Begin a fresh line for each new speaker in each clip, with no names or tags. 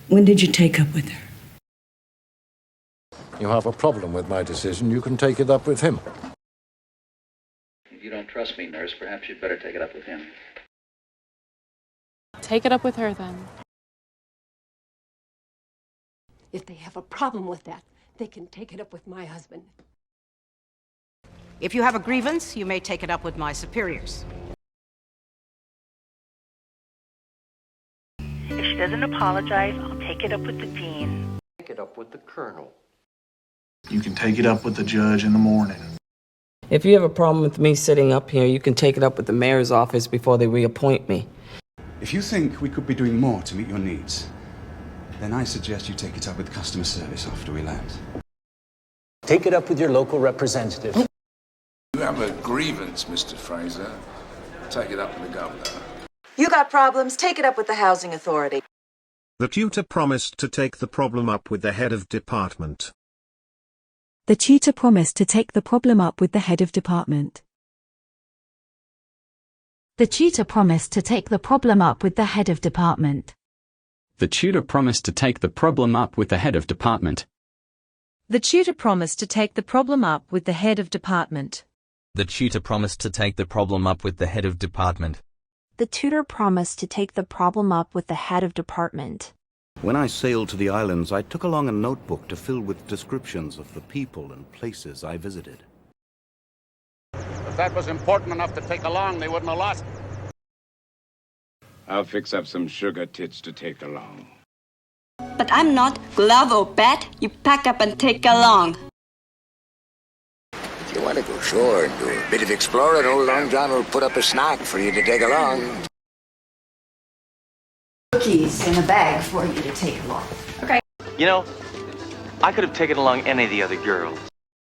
When did you take up with her?
You have a problem with my decision, you can take it up with him.
If you don't trust me, nurse, perhaps you'd better take it up with him.
Take it up with her, then.
If they have a problem with that, they can take it up with my husband.
If you have a grievance, you may take it up with my superiors.
If she doesn't apologize, I'll take it up with the dean.
Take it up with the colonel.
You can take it up with the judge in the morning.
If you have a problem with me sitting up here, you can take it up with the mayor's office before they reappoint me.
If you think we could be doing more to meet your needs, then I suggest you take it up with customer service after we land.
Take it up with your local representative.
You have a grievance, Mr. Fraser. Take it up with the governor.
You got problems, take it up with the housing authority.
The tutor promised to take the problem up with the head of department.
The tutor promised to take the problem up with the head of department.
The tutor promised to take the problem up with the head of department.
The tutor promised to take the problem up with the head of department.
The tutor promised to take the problem up with the head of department.
The tutor promised to take the problem up with the head of department.
The tutor promised to take the problem up with the head of department.
When I sailed to the islands, I took along a notebook to fill with descriptions of the people and places I visited.
If that was important enough to take along, they wouldn't have lost it.
I'll fix up some sugar tits to take along.
But I'm not glove or bat. You pack up and take along.
If you want to go shore and do a bit of exploring, old Long John will put up a snack for you to take along.
Cookies in a bag for you to take along.
Okay.
You know, I could have taken along any of the other girls.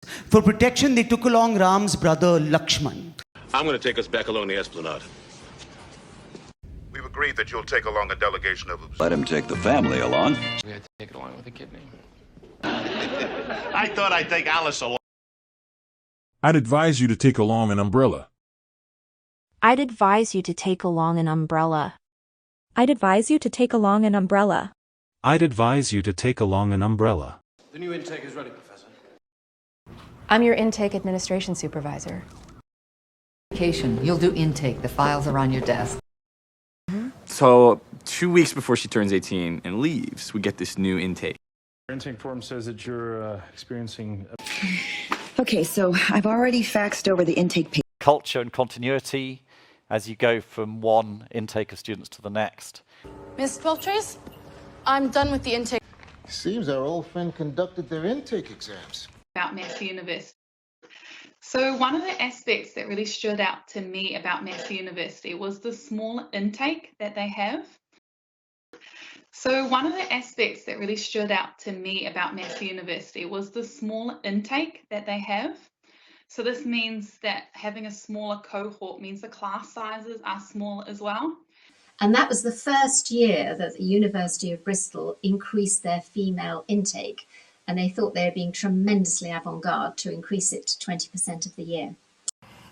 For protection, they took along Ram's brother, Lakshman.
I'm going to take us back along the Esplanade.
We've agreed that you'll take along a delegation of...
Let him take the family along.
We had to take it along with a kidney.
I thought I'd take Alice along.
I'd advise you to take along an umbrella.
I'd advise you to take along an umbrella.
I'd advise you to take along an umbrella.
I'd advise you to take along an umbrella.
The new intake is ready, Professor. I'm your intake administration supervisor.
You'll do intake. The files are on your desk.
So 2 weeks before she turns 18 and leaves, we get this new intake.
Your intake form says that you're experiencing...
Okay, so I've already faxed over the intake page.
Culture and continuity as you go from one intake of students to the next.
Miss Twelftrace, I'm done with the intake.
Seems our old friend conducted their intake exams.
About Massey University. So one of the aspects that really stood out to me about Massey University was the small intake that they have. So one of the aspects that really stood out to me about Massey University was the small intake that they have. So this means that having a smaller cohort means the class sizes are small as well.
And that was the first year that the University of Bristol increased their female intake, and they thought they were being tremendously avant-garde to increase it to 20% of the year.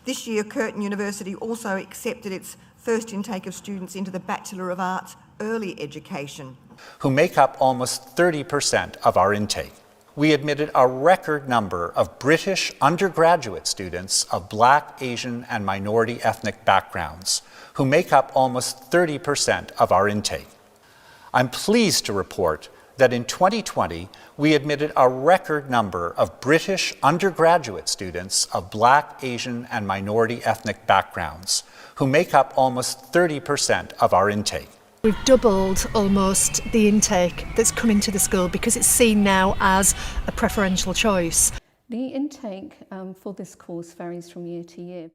This year, Curtin University also accepted its first intake of students into the Bachelor of Arts Early Education,
who make up almost 30% of our intake. We admitted a record number of British undergraduate students of Black, Asian, and minority ethnic backgrounds, who make up almost 30% of our intake. I'm pleased to report that in 2020, we admitted a record number of British undergraduate students of Black, Asian, and minority ethnic backgrounds, who make up almost 30% of our intake.
We've doubled almost the intake that's coming to the school because it's seen now as a preferential choice.
The intake for this course varies from year to year.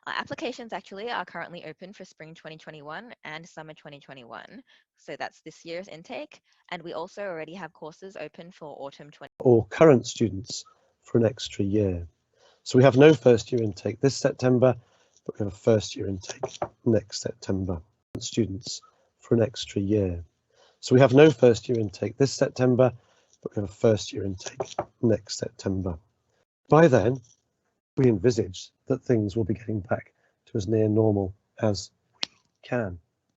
Our applications actually are currently open for spring 2021 and summer 2021. So that's this year's intake. And we also already have courses open for autumn 20.
Or current students for an extra year. So we have no first year intake this September, but we have a first year intake next September. Students for an extra year. So we have no first year intake this September, but we have a first year intake next September. By then, we envisage that things will be getting back to as near normal as we can.